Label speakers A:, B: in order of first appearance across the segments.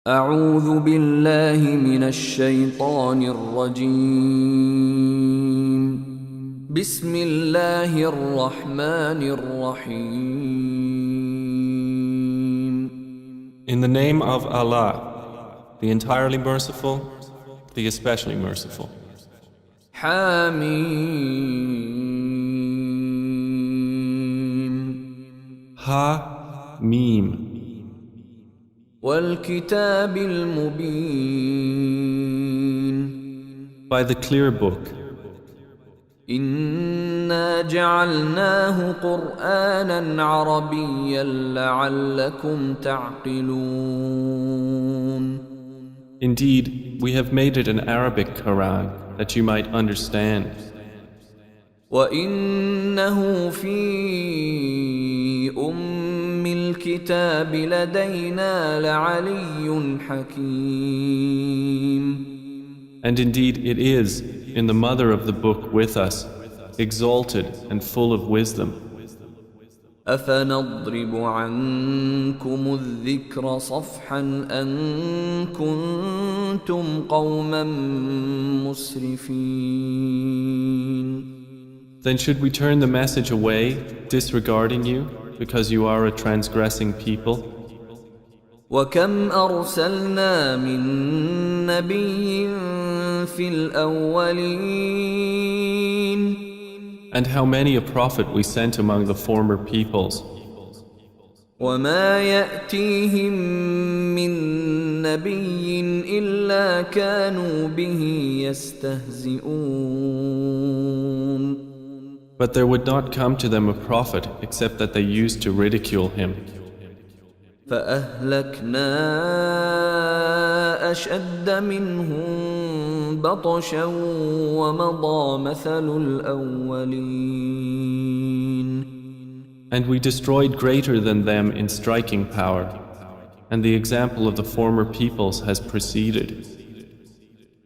A: أعوذ بالله من الشيطان الرجيم بسم الله الرحمن الرحيم
B: In the name of Allah, the entirely merciful, the especially merciful.
A: حميم
B: Ha, Mim.
A: والكتاب المبين
B: By the clear book.
A: إنا جعلناه قرآنا عربيا لعلكم تعقلون
B: Indeed, we have made it an Arabic Quran that you might understand.
A: وإنه في الكتاب لدينا لعلي حكيم
B: And indeed it is, in the mother of the book with us, exalted and full of wisdom.
A: أفنضرب عنكم الذكر صفحا أن كنتم قوما مسرفين
B: Then should we turn the message away, disregarding you, because you are a transgressing people?
A: وكم أرسلنا من نبي في الأولين
B: And how many a prophet we sent among the former peoples.
A: وما يأتيهم من نبي إلا كانوا به يستهزئون
B: But there would not come to them a prophet except that they used to ridicule him.
A: فأهلكنا أشد منهم بطشا ومضى مثل الأولين
B: And we destroyed greater than them in striking power, and the example of the former peoples has preceded.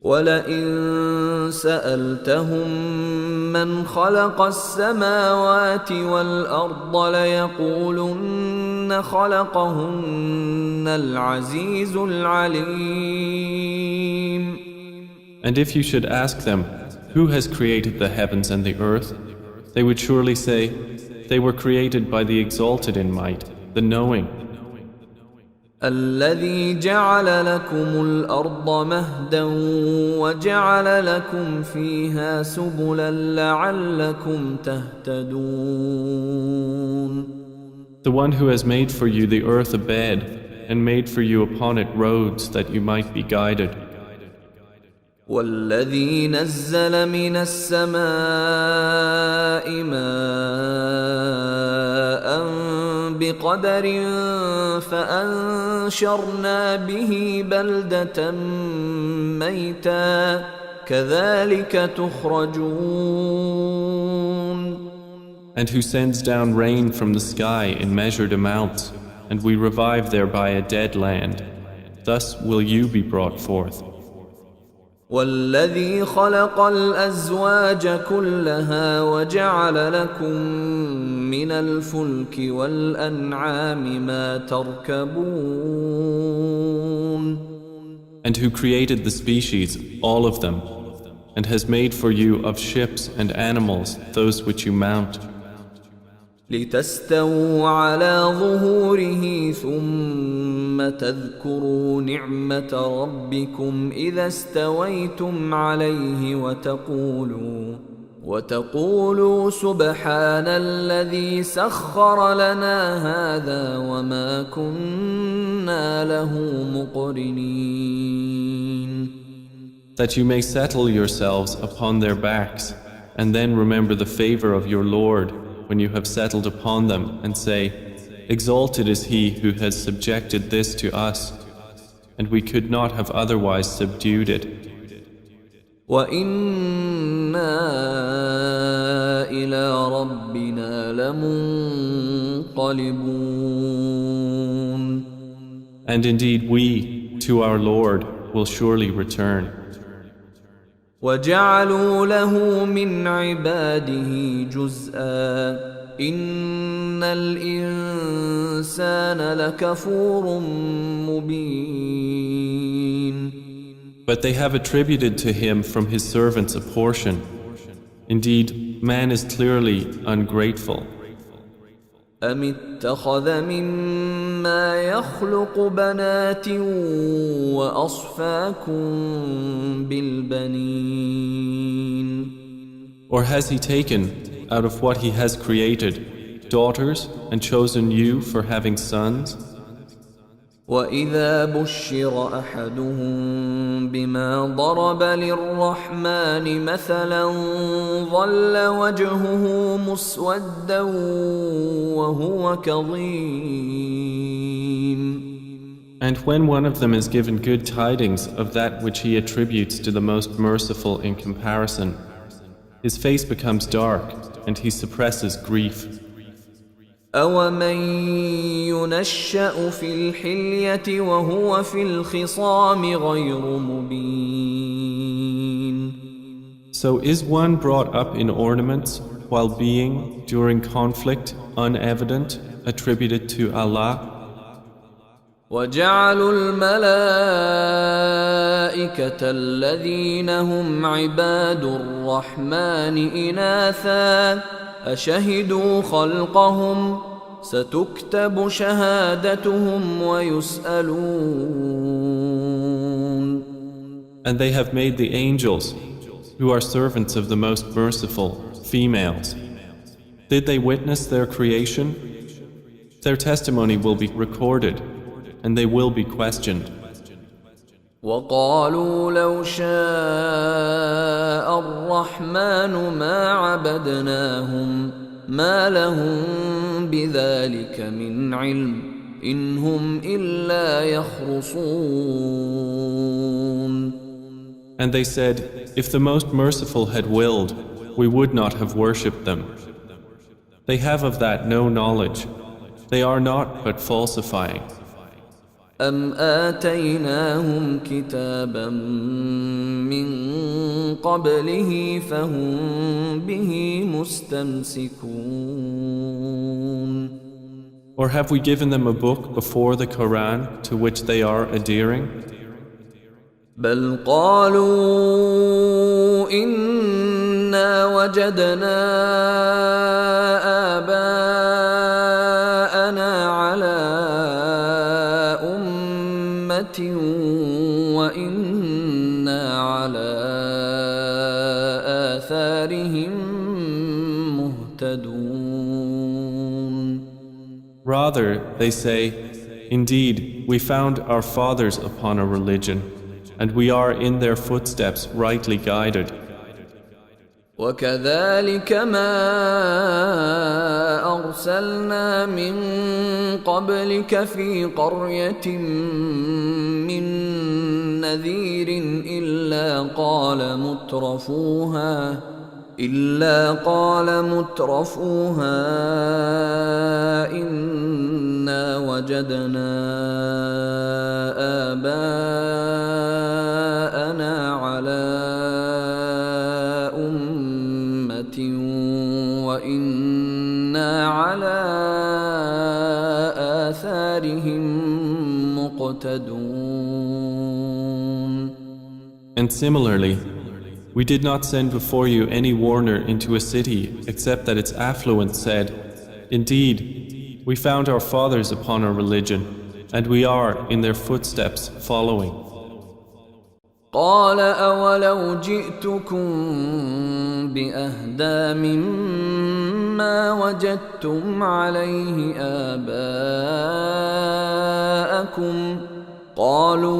A: ولئن سألتهم من خلق السماوات والأرض ليقولن خلقهن العزيز العليم
B: And if you should ask them, who has created the heavens and the earth, they would surely say, they were created by the exalted in might, the knowing.
A: الذي جعل لكم الأرض مهدا وجعل لكم فيها سبلا لعلكم تهتدون
B: The one who has made for you the earth a bed and made for you upon it roads that you might be guided.
A: والذي نزل من السماء ماء بقدر فأنشرنا به بلدة ميتا كذلك تخرجون
B: And who sends down rain from the sky in measured amounts, and we revive thereby a dead land. Thus will you be brought forth.
A: والذي خلق الأزواج كلها وجعل لكم من الفلك والأنعام ما تركبون
B: And who created the species, all of them, and has made for you of ships and animals those which you mount,
A: لتستووا على ظهوره ثم تذكروا نعمة ربكم إذا استويتم عليه وتقولوا سبحان الذي سخر لنا هذا وما كنا له مقرنين
B: that you may settle yourselves upon their backs, and then remember the favor of your Lord when you have settled upon them, and say, exalted is he who has subjected this to us, and we could not have otherwise subdued it.
A: وَإِنَّا إِلَى رَبِّنَا لَمُنْقَلِبُونَ
B: And indeed we, to our Lord, will surely return.
A: وجعلوا له من عباده جزءا إن الإنسان لكفور مبين.
B: But they have attributed to him from his servants a portion. Indeed, man is clearly ungrateful.
A: أم اتخذ مما يخلق بنات وأصفاكم بالبنين.
B: Or has he taken, out of what he has created, daughters and chosen you for having sons?
A: وإذا بشر أحدهم بما ضرب للرحمن مثلا ظل وجهه مسودا وهو كظيم.
B: And when one of them is given good tidings of that which he attributes to the most merciful in comparison, his face becomes dark and he suppresses grief.
A: أَوَمَن يُنَشَّأُ فِي الْحِلْيَةِ وَهُوَ فِي الْخِصَامِ غَيْرُ مُبِينٍ.
B: So is one brought up in ornaments while being, during conflict, unevident, attributed to Allah?
A: وَجَعَلُوا الْمَلَائِكَةَ الَّذِينَ هُمْ عِبَادُ الرَّحْمَنِ إِنَاثًا أشهدوا خلقهم ستكتب شهادتهم ويسألون.
B: And they have made the angels, who are servants of the most merciful, females. Did they witness their creation? Their testimony will be recorded, and they will be questioned.
A: وقالوا لو شاء الرحمن ما عبدناهم ما لهم بذلك من علم إن هم إلا يخرصون.
B: And they said, if the most merciful had willed, we would not have worshipped them. They have of that no knowledge. They are not but falsifying.
A: أم آتيناهم كتابا من قبله فهم به مستمسكون.
B: Or have we given them a book before the Quran to which they are adhering?
A: بل قالوا إنا وجدنا آباءنا على وإنا على آثارهم مهتدون.
B: Rather, they say, indeed, we found our fathers upon a religion, and we are in their footsteps rightly guided.
A: وكذلك ما أرسلنا من قبلك في قرية من نذير إلا قال مترفوها إنا وجدنا آباءنا على وإنا على آثارهم مقتدون.
B: And similarly, we did not send before you any warner into a city except that its affluent said, indeed, we found our fathers upon our religion, and we are in their footsteps following.
A: قال أولو جئتكم بأهدى مما وجدتم عليه آباءكم قالوا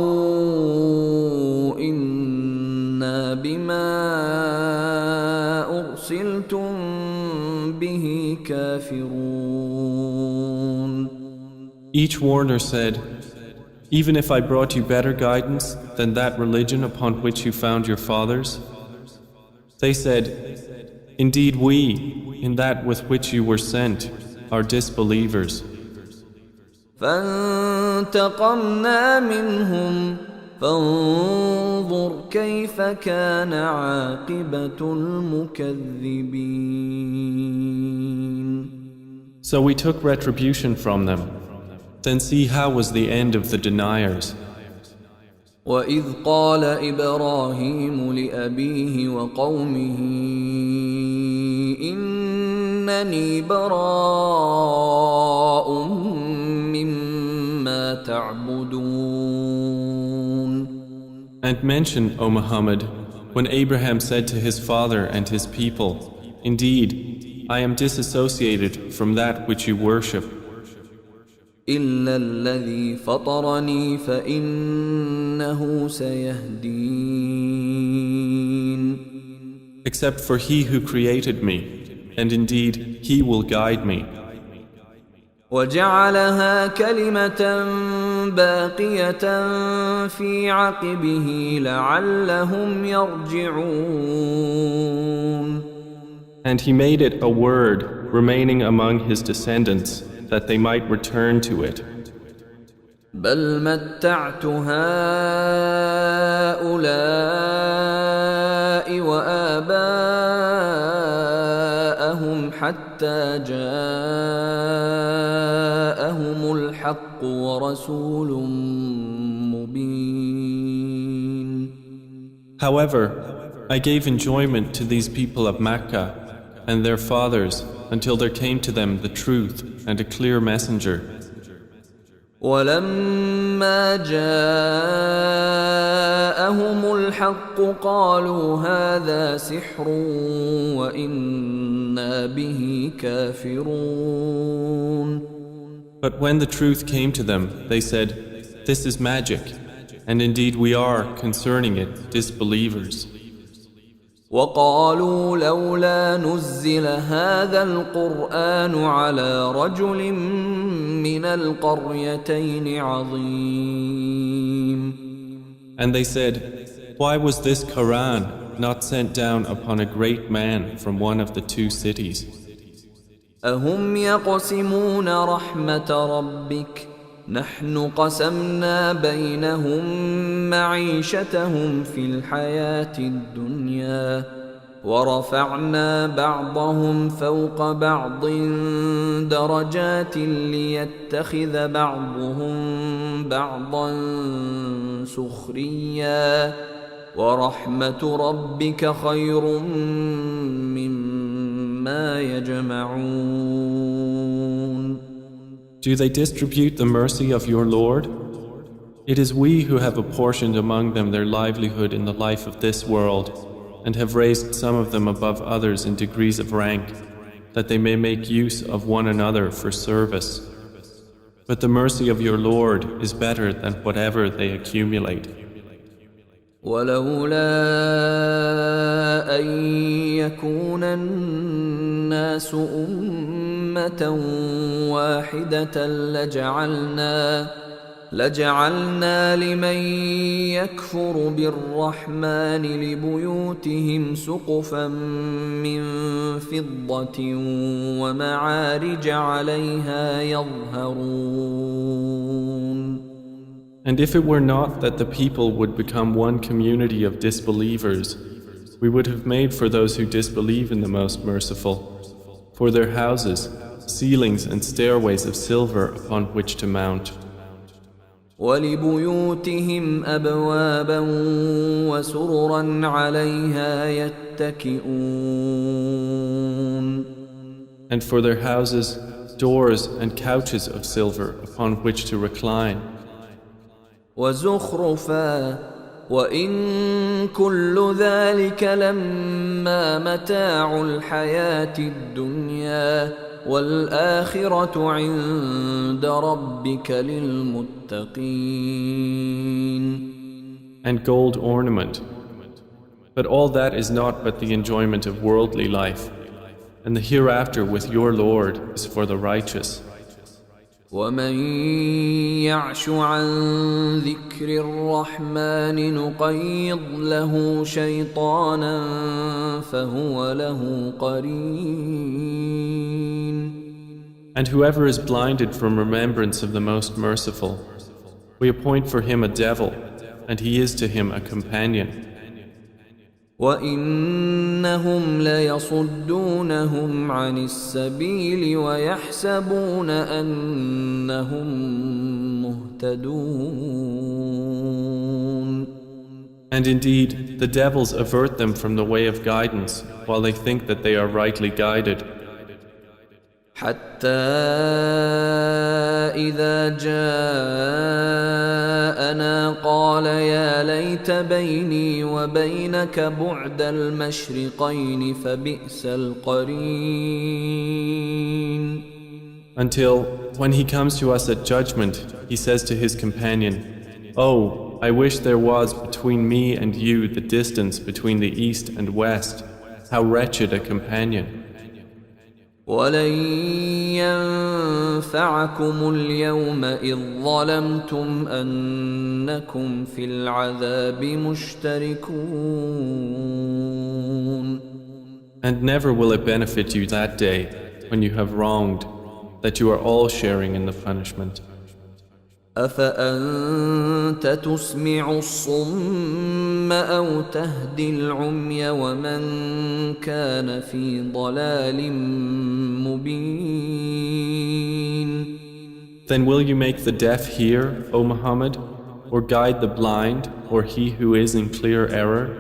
A: إنا بما أرسلتم به كافرون.
B: Each warner said, even if I brought you better guidance than that religion upon which you found your fathers? They said, indeed we, in that with which you were sent, are disbelievers.
A: فانتقمنا منهم فانظر كيف كان عاقبة المكذبين.
B: So we took retribution from them. Then see how was the end of the deniers.
A: وإذ قال إبراهيم لأبيه وقومه إنني براء مما تعبدون.
B: And mention, O Muhammad, when Abraham said to his father and his people, indeed, I am disassociated from that which you worship.
A: إلا الذي فطرني فإنه سيهدين.
B: Except for he who created me, and indeed he will guide me.
A: وجعلها كلمة باقية في عقبه لعلهم يرجعون.
B: And he made it a word remaining among his descendants, that they might return to it.
A: بل متعت هؤلاء وآباءهم حتى جاءهم الحق ورسول مبين.
B: However, I gave enjoyment to these people of Mecca and their fathers until there came to them the truth and a clear messenger.
A: ولما جاءهم الحق قالوا هذا سحر وإنا به كافرون.
B: But when the truth came to them, they said, this is magic, and indeed we are, concerning it, disbelievers.
A: وقالوا لولا نزل هذا القرآن على رجل من القريتين عظيم.
B: And they said, why was this Quran not sent down upon a great man from one of the two cities?
A: أهم يقسمون رحمة ربك نحن قسمنا بينهم معيشتهم في الحياة الدنيا ورفعنا بعضهم فوق بعض درجات ليتخذ بعضهم بعضا سخريا ورحمة ربك خير مما يجمعون.
B: Do they distribute the mercy of your Lord? It is we who have apportioned among them their livelihood in the life of this world, and have raised some of them above others in degrees of rank, that they may make use of one another for service. But the mercy of your Lord is better than whatever they accumulate.
A: ولولا أن يكون الناس أمة واحدة لجعلنا لمن يكفر بالرحمن لبيوتهم سقفا من فضة ومعارج عليها يظهرون.
B: And if it were not that the people would become one community of disbelievers, we would have made for those who disbelieve in the Most Merciful, for their houses, ceilings and stairways of silver upon which to mount.
A: وَلِبُيُوتِهِمْ أَبْوَابًا وَسُرُرًا عَلَيْهَا يَتَّكِئُونَ.
B: And for their houses, doors and couches of silver upon which to recline.
A: وَزُخْرُفًا وَإِن كُلُّ ذَلِكَ لَمَّا مَتَاعُ الْحَيَاةِ الدُّنْيَا وَالْآخِرَةُ عِندَ رَبِّكَ لِلْمُتَّقِينَ.
B: And gold ornament. But all that is not but the enjoyment of worldly life, and the hereafter with your Lord is for the righteous.
A: وَمَن يَعْشُ عَن ذِكْرِ الرَّحْمَنِ نُقَيِّضْ لَهُ شَيْطَانًا فَهُوَ لَهُ قَرِينٌ.
B: And whoever is blinded from remembrance of the Most Merciful, we appoint for him a devil, and he is to him a companion.
A: وَإِنَّهُمْ لَيَصُدُّونَهُمْ عَنِ السَّبِيلِ وَيَحْسَبُونَ أَنَّهُمْ مُهْتَدُونَ.
B: And indeed, the devils avert them from the way of guidance while they think that they are rightly guided.
A: حتى إذا جاءنا قال يا ليت بيني وبينك بعد المشرقين فبئس القرين.
B: Until, when he comes to us at judgment, he says to his companion, "Oh, I wish there was between me and you the distance between the east and west. How wretched a companion."
A: ولن ينفعكم اليوم إذ ظلمتم أنكم في العذاب مشتركون.
B: And never will it benefit you that day, when you have wronged, that you are all sharing in the punishment.
A: أفأنت تسمع الصم أو تهدي العمي ومن كان في ضلال مبين.
B: Then will you make the deaf hear, O Muhammad, or guide the blind, or he who is in clear error?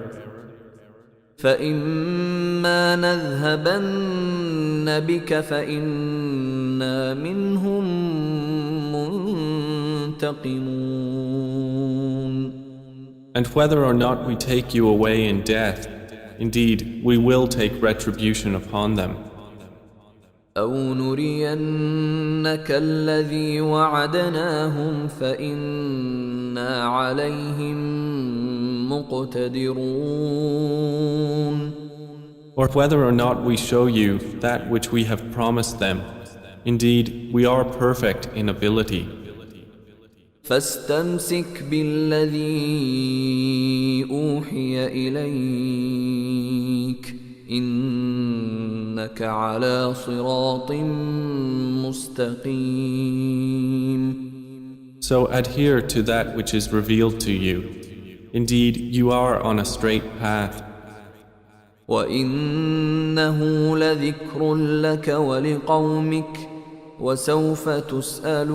A: فإما نذهبن بك فإنا منهم منتقمون.
B: And whether or not we take you away in death, indeed we will take retribution upon them.
A: أو نرينك الذي وعدناهم فإنا عليهم مقتدرون.
B: Or whether or not we show you that which we have promised them, indeed we are perfect in ability.
A: فاستمسك بالذي أوحي إليك إنك على صراط مستقيم.
B: So adhere to that which is revealed to you. Indeed, you are on a straight path.
A: وإنه لذكر لك ولقومك وسوف تسألون.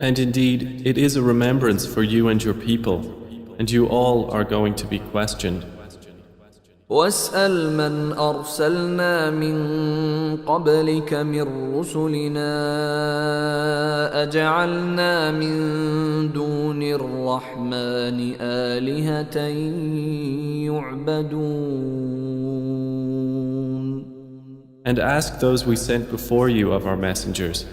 B: And indeed, it is a remembrance for you and your people, and you all are going to be questioned.
A: واسأل من أرسلنا من قبلك من رسلنا أجعلنا من دون الرحمن آلهة يعبدون.
B: And ask those we sent before you of our messengers,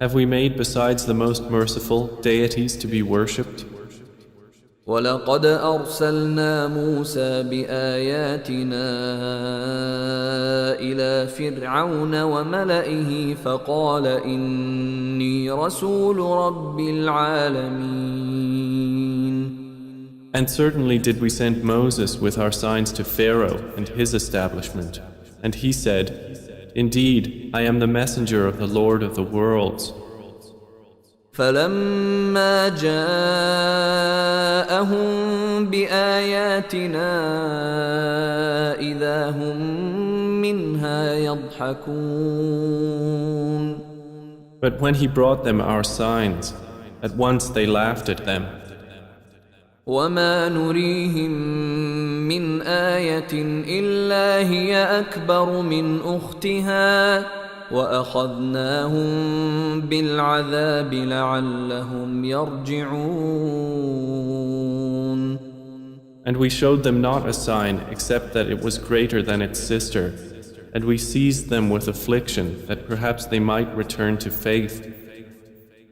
B: have we made besides the most merciful deities to be worshipped?
A: ولقد أرسلنا موسى بآياتنا إلى فرعون وملئه فقال إني رسول رب العالمين.
B: And certainly did we send Moses with our signs to Pharaoh and his establishment, and he said, "Indeed, I am the messenger of the Lord of the worlds."
A: فلما جاءهم بآياتنا إذا هم منها يضحكون.
B: But when he brought them our signs, at once they laughed at them.
A: وما نريهم من آية إلا هي أكبر من أختها وأخذناهم بالعذاب لعلهم يرجعون.
B: And we showed them not a sign except that it was greater than its sister, and we seized them with affliction that perhaps they might return to faith.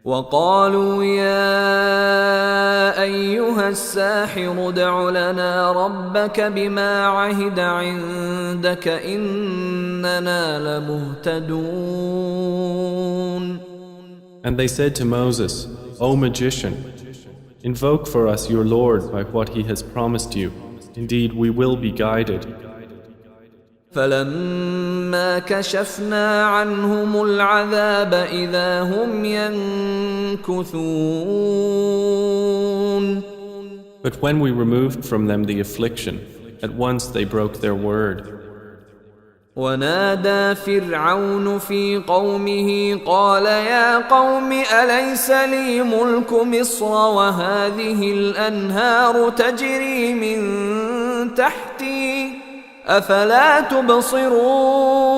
A: وقالوا يا أيها الساحر ادع لنا ربك بما عهد عندك إننا لمهتدون.
B: And they said to Moses, "O magician, invoke for us your Lord by what he has promised you. Indeed, we will be guided."
A: فلما كشفنا عنهم العذاب إذا هم ينكثون.
B: But when we removed from them the affliction, at once they broke their word.
A: ونادى فرعون في قومه قال يا قوم أليس لي ملك مصر وهذه الأنهار تجري من تحتي أفلا تبصرون.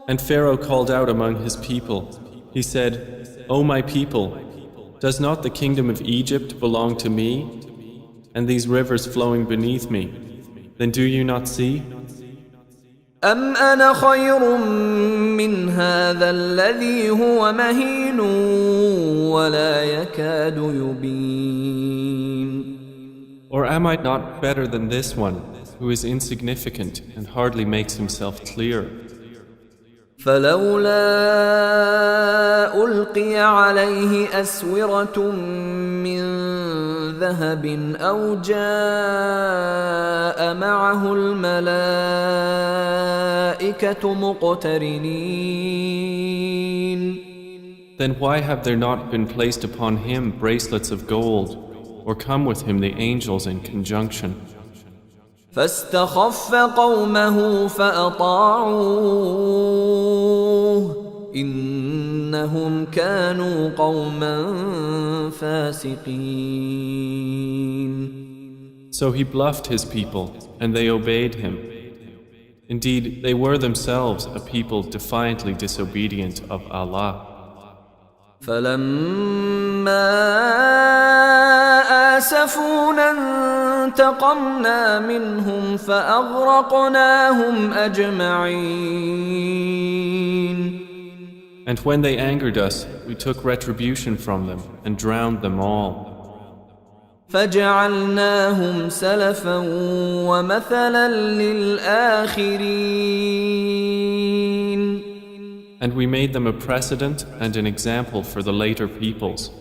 B: And Pharaoh called out among his people. He said, O my people, does not the kingdom of Egypt belong to me, and these rivers flowing beneath me? Then do you not see?
A: أم أنا خير من هذا الذي هو مهين ولا يكاد يبين.
B: Or am I not better than this one, who is insignificant and hardly makes himself clear?
A: فلولا ألقي عليه أسورة من ذهب أو جاء معه الملائكة مقترنين.
B: Then why have there not been placed upon him bracelets of gold, or come with him the angels in conjunction?
A: فاستخف قومه فأطاعوه إنهم كانوا قوما فاسقين.
B: So he bluffed his people, and they obeyed him. Indeed, they were themselves a people defiantly disobedient of Allah.
A: فلما آسفونا انتقمنا منهم فأغرقناهم أجمعين.
B: And when they angered us, we took retribution from them and drowned them all.
A: فجعلناهم سلفا ومثلا للآخرين.
B: And we made them a precedent and an example for the later peoples.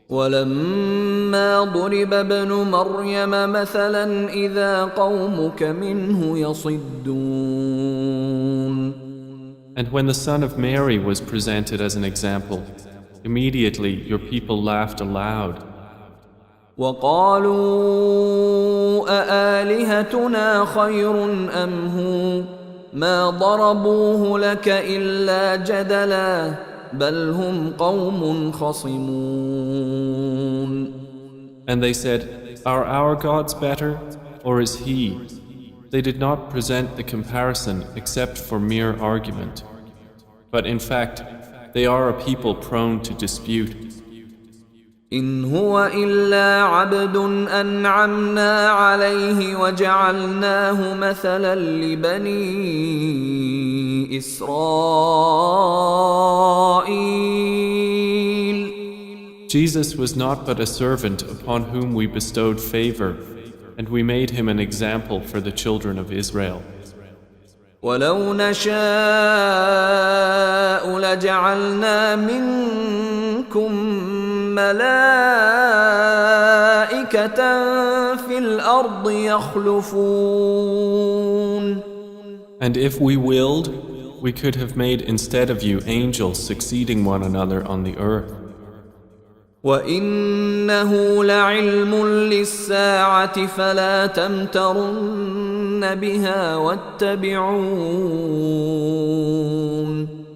A: ولما ضرب ابن مريم مثلا إذا قومك منه يصدون.
B: And when the son of Mary was presented as an example, immediately your people laughed aloud.
A: وقالوا أآلهتنا خير أم هو ما ضربوه لك إلا جدلا بل هم قوم خصمون.
B: And they said, are our gods better, or is he? They did not present the comparison except for mere argument. But in fact, they are a people prone to dispute.
A: إن هو إلا عبد أنعمنا عليه وجعلناه مثلا لبني إسرائيل.
B: Jesus was not but a servant upon whom we bestowed favor, and we made him an example for the children of Israel.
A: ولو نشاء لجعلنا منكم ملائكة في الأرض يخلفون.
B: And if we willed, we could have made instead of you angels succeeding one another on the earth.
A: وإنه لعلم للساعة فلا تمترن بها واتبعون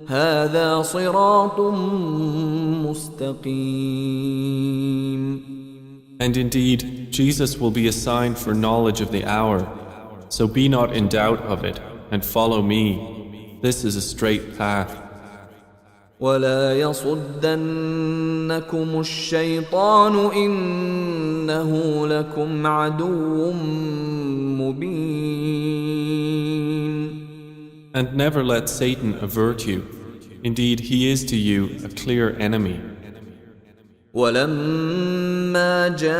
A: هذا صراط مستقيم.
B: And indeed, Jesus will be a sign for knowledge of the hour, so be not in doubt of it, and follow me. This is a straight path.
A: ولا يصدنكم الشيطان إنه لكم عدو مبين.
B: And never let Satan avert you. Indeed, he is to you a clear enemy.
A: ولما جاء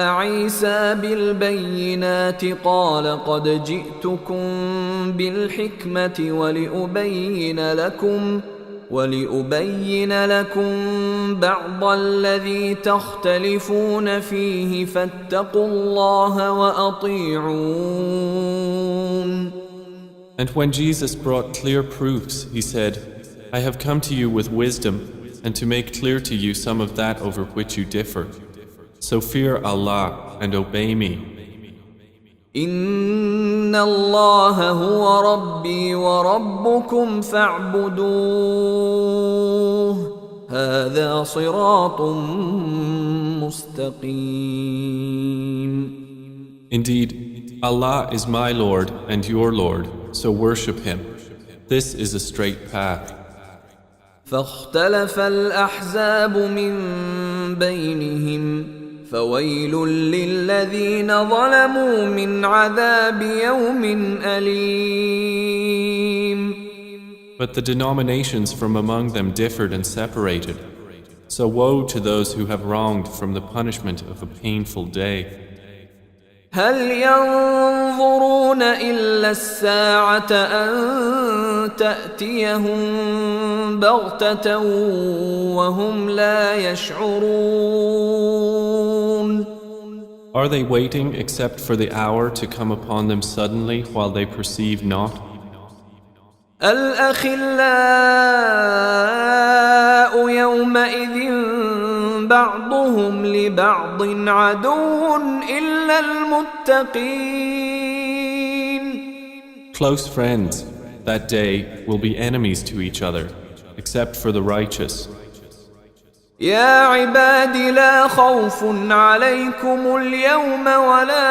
A: عيسى بالبينات قال قد جئتكم بالحكمة ولأبين لكم بعض الذي تختلفون فيه فاتقوا الله وأطيعون.
B: And when Jesus brought clear proofs, he said, I have come to you with wisdom and to make clear to you some of that over which you differ. So fear Allah and obey me.
A: إن الله هو ربي وربكم فاعبدوه هذا صراط مستقيم.
B: Indeed, Allah is my Lord and your Lord, so worship Him. This is a straight path.
A: فاختلف الأحزاب من بينهم فويل للذين ظلموا من عذاب يوم أليم.
B: But the denominations from among them differed and separated. So woe to those who have wronged from the punishment of a painful day.
A: هل ينظرون إلا الساعة أن تأتيهم بغتة وهم لا يشعرون.
B: Are they waiting except for the hour to come upon them suddenly while they perceive not?
A: الأخلاء يومئذ بعضهم لبعض عدو إلا المتقين.
B: Close friends that day will be enemies to each other, except for the righteous.
A: يا عباد لا خوف عليكم اليوم ولا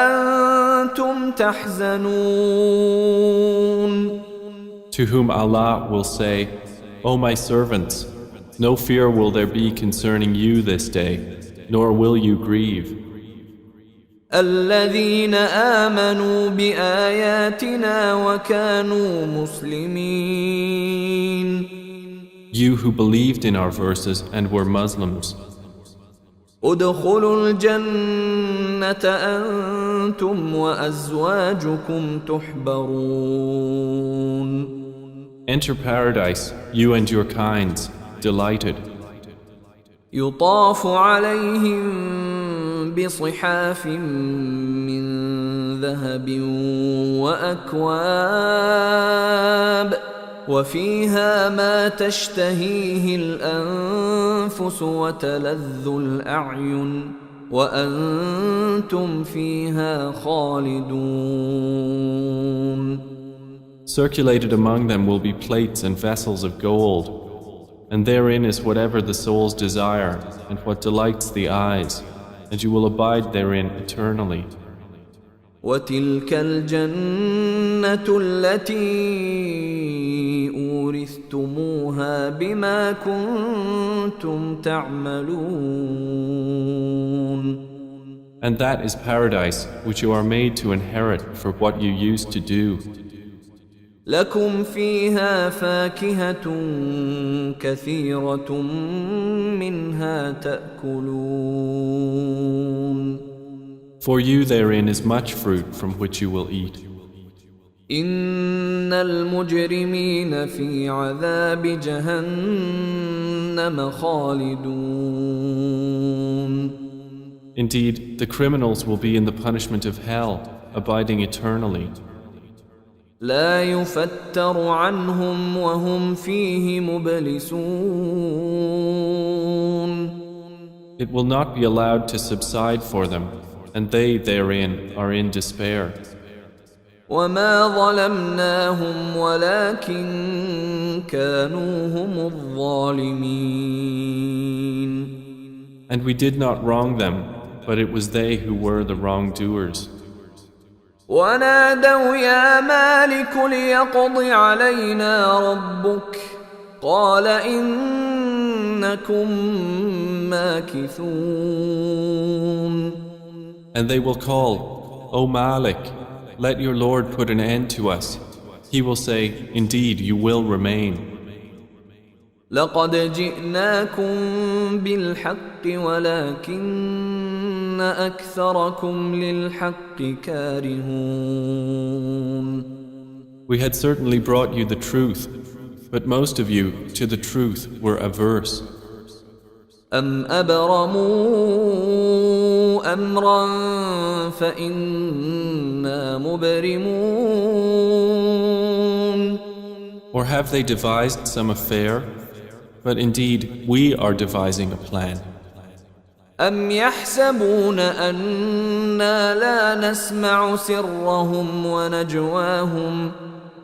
A: أنتم تحزنون.
B: To whom Allah will say, O my servants, no fear will there be concerning you this day, nor will you grieve.
A: الذين آمنوا بآياتنا وكانوا مسلمين.
B: You who believed in our verses and were Muslims.
A: ادخلوا الجنة أنتم وأزواجكم تحبرون.
B: Enter paradise, you and your kinds, delighted.
A: يطاف عليهم بصحاف من ذهب وأكواب وفيها ما تشتهيه الأنفس وتلذ الأعين وأنتم فيها خالدون.
B: Circulated among them will be plates and vessels of gold, and therein is whatever the souls desire and what delights the eyes, and you will abide therein eternally.
A: وتلك الجنة التي أورثتموها بما كنتم تعملون.
B: And that is paradise which you are made to inherit for what you used to do.
A: لكم فيها فاكهة كثيرة منها تأكلون.
B: For you therein is much fruit from which you will eat.
A: إن المجرمين في عذاب جهنم خالدون.
B: Indeed, the criminals will be in the punishment of hell, abiding eternally.
A: لا يفتر عنهم وهم فيه مبلسون.
B: It will not be allowed to subside for them, and they therein are in despair.
A: وما ظلمناهم ولكن كانوا هم الظالمين.
B: And we did not wrong them, but it was they who were the wrongdoers.
A: ونادوا يا مالك ليقض علينا ربك قال إنكم ماكثون.
B: And they will call, O Malik, let your Lord put an end to us. He will say, indeed, you will remain.
A: لقد جئناكم بالحق ولكن أكثركم للحق كارهون.
B: We had certainly brought you the truth, But most of you, to the truth, were averse.
A: أم أبرموا أمرا فإنا مبرمون
B: Or have they devised some affair? But indeed, we are devising a plan.
A: أم يحسبون أنا لا نسمع سرهم ونجواهم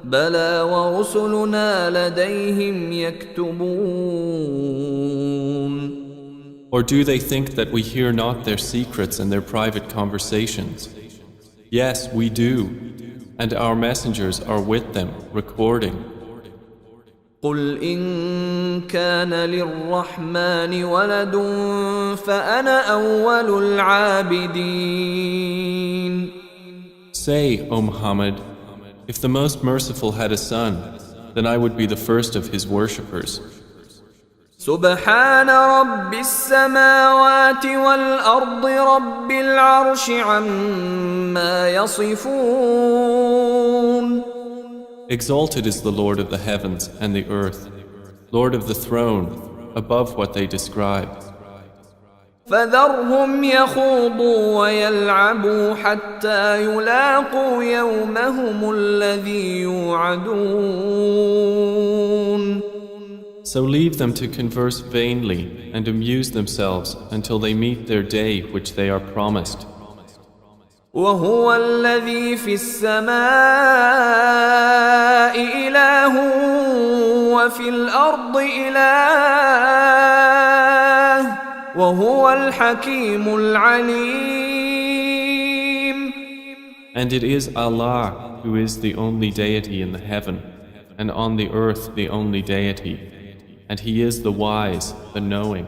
A: بلى ورسلنا لديهم يكتبون
B: Or do they think that we hear not their secrets and their private conversations? Yes, we do, and our messengers are with them, recording.
A: قل إن كان للرحمن ولد فأنا أول العابدين.
B: Say, O Muhammad, if the Most Merciful had a son, then I would be the first of his worshippers.
A: سبحان رب السماوات والأرض رب العرش عما يصفون.
B: Exalted is the Lord of the heavens and the earth, Lord of the throne, above what they describe.
A: فذرهم يخوضوا ويلعبوا حتى يلاقوا يومهم الذي يوعدون.
B: So leave them to converse vainly and amuse themselves until they meet their day which they are promised.
A: وهو الذي في السماء إله وفي الأرض إله وهو الحكيم العليم.
B: And it is Allah who is the only deity in the heaven, and on the earth the only deity, and He is the wise, the knowing.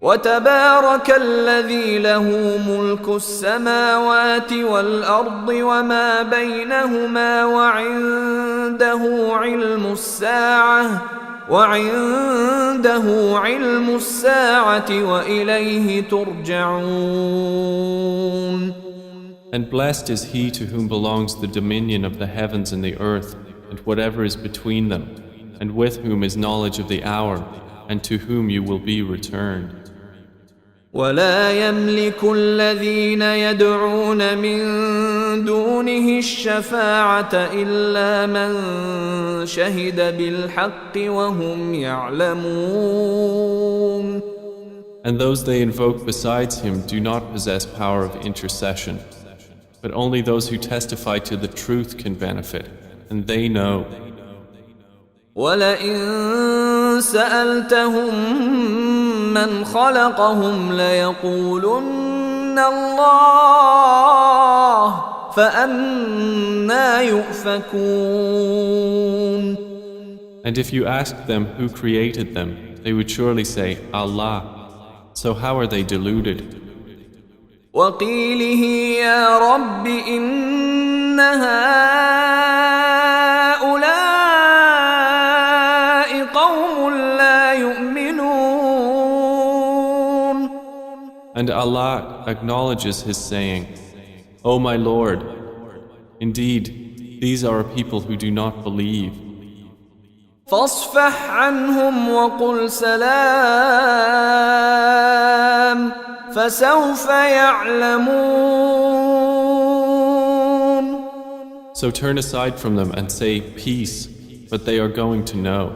A: وتبارك الذي له ملك السماوات والأرض وما بينهما وعنده علم الساعة وإليه ترجعون.
B: And blessed is he to whom belongs the dominion of the heavens and the earth and whatever is between them, and with whom is knowledge of the hour, and to whom you will be returned.
A: ولا يملك الذين يدعون من دونه الشفاعة إلا من شهد بالحق وهم يعلمون.
B: And those they invoke besides him do not possess power of intercession, but only those who testify to the truth can benefit, and they know.
A: وَلَئِن سَأَلْتَهُم مَّنْ خَلَقَهُمْ لَيَقُولُنَّ اللَّهُ فَأَنَّىٰ يُؤْفَكُونَ.
B: And if you asked them who created them, they would surely say, Allah. So how are they deluded?
A: وَقِيلِهِ يَا رَبِّ إِنَّ هَٰؤُلَاءِ قَوْمٌ لَّا يُؤْمِنُونَ.
B: And Allah acknowledges His saying, O my Lord, indeed, these are a people who do not believe.
A: فاصفح عنهم وقل سلام فسوف يعلمون.
B: So turn aside from them and say peace, but they are going to know.